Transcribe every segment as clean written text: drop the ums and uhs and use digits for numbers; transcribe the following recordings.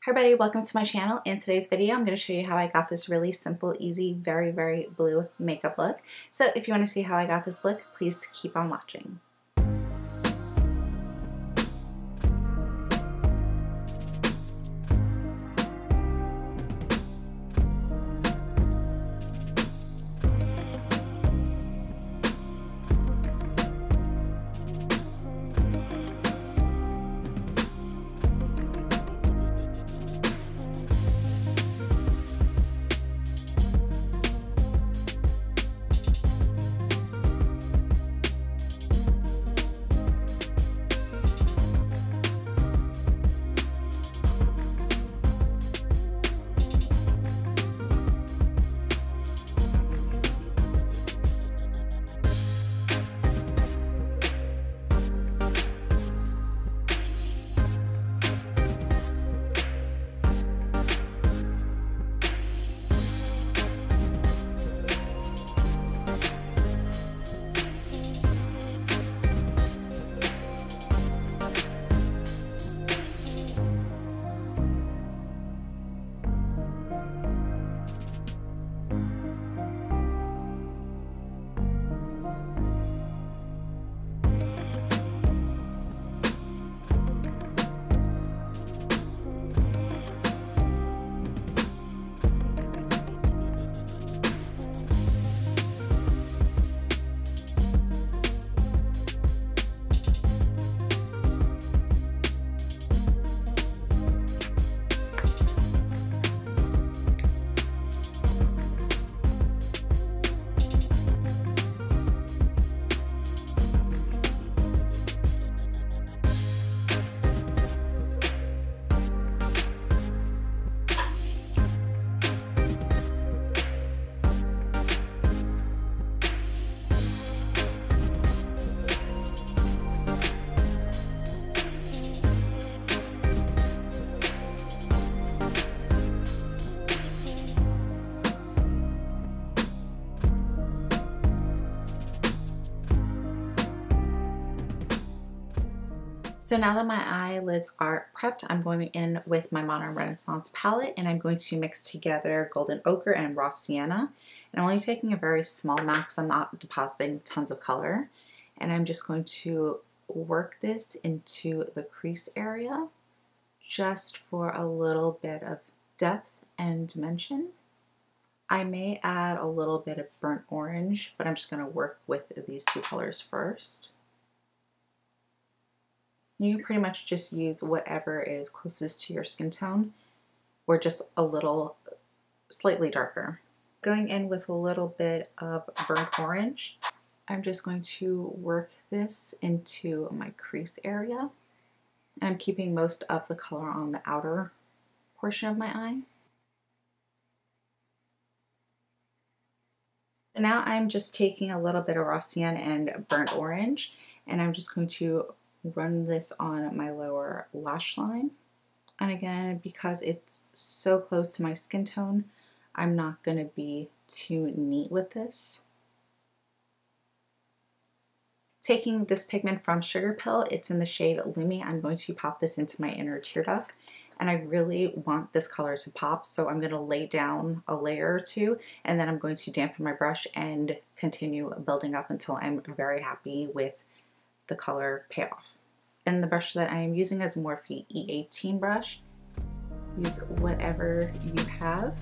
Hi everybody, welcome to my channel. In today's video, I'm going to show you how I got this really simple, easy, very blue makeup look. So if you want to see how I got this look, please keep on watching. So now that my eyelids are prepped, I'm going in with my Modern Renaissance palette and I'm going to mix together Golden Ochre and Raw Sienna. And I'm only taking a very small amount because I'm not depositing tons of color. And I'm just going to work this into the crease area just for a little bit of depth and dimension. I may add a little bit of burnt orange, but I'm just going to work with these two colors first. You can pretty much just use whatever is closest to your skin tone or just a little slightly darker. Going in with a little bit of burnt orange, I'm just going to work this into my crease area. And I'm keeping most of the color on the outer portion of my eye. So now I'm just taking a little bit of Raw Sienna and burnt orange, and I'm just going to run this on my lower lash line. And again, because it's so close to my skin tone, I'm not going to be too neat with this. Taking this pigment from SugarPill, it's in the shade Lumi. I'm going to pop this into my inner tear duct. And I really want this color to pop, so I'm going to lay down a layer or two, and then I'm going to dampen my brush and continue building up until I'm very happy with the color payoff. And the brush that I am using is a Morphe E18 brush. Use whatever you have.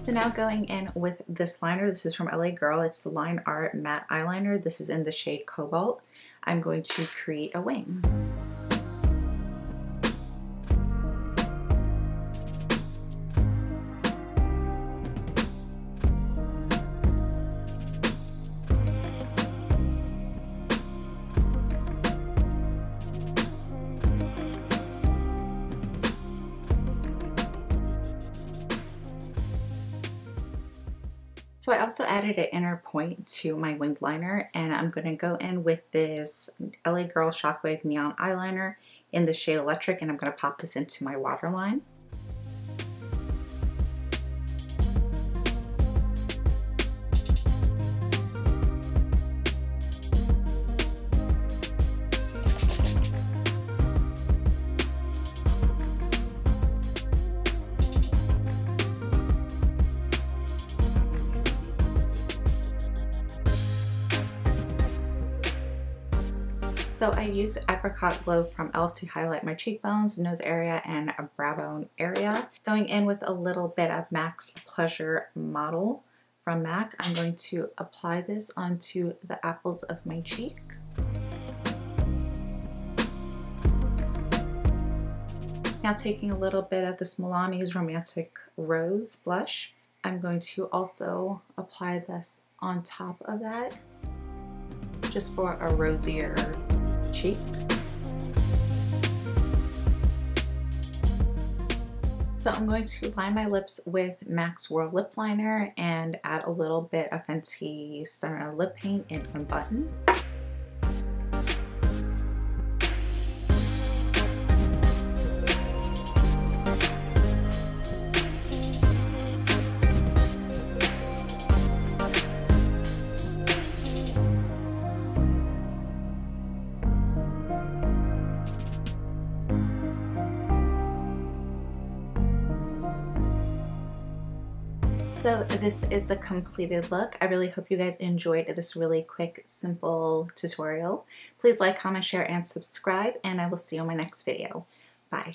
So now going in with this liner, this is from LA Girl, it's the Line Art Matte Eyeliner. This is in the shade Cobalt. I'm going to create a wing. So I also added an inner point to my winged liner, and I'm going to go in with this LA Girl Shockwave Neon Eyeliner in the shade Electric, and I'm going to pop this into my waterline. So I use Apricot Glow from e.l.f. to highlight my cheekbones, nose area, and a brow bone area. Going in with a little bit of MAC's Pleasure Model from MAC, I'm going to apply this onto the apples of my cheek. Now taking a little bit of this Milani's Romantic Rose blush, I'm going to also apply this on top of that, just for a rosier cheek. So I'm going to line my lips with MAC's Whirl Lipliner and add a little bit of Fenty Stunna lip paint in Unbutton. So this is the completed look. I really hope you guys enjoyed this really quick, simple tutorial. Please like, comment, share, and subscribe, and I will see you in my next video. Bye.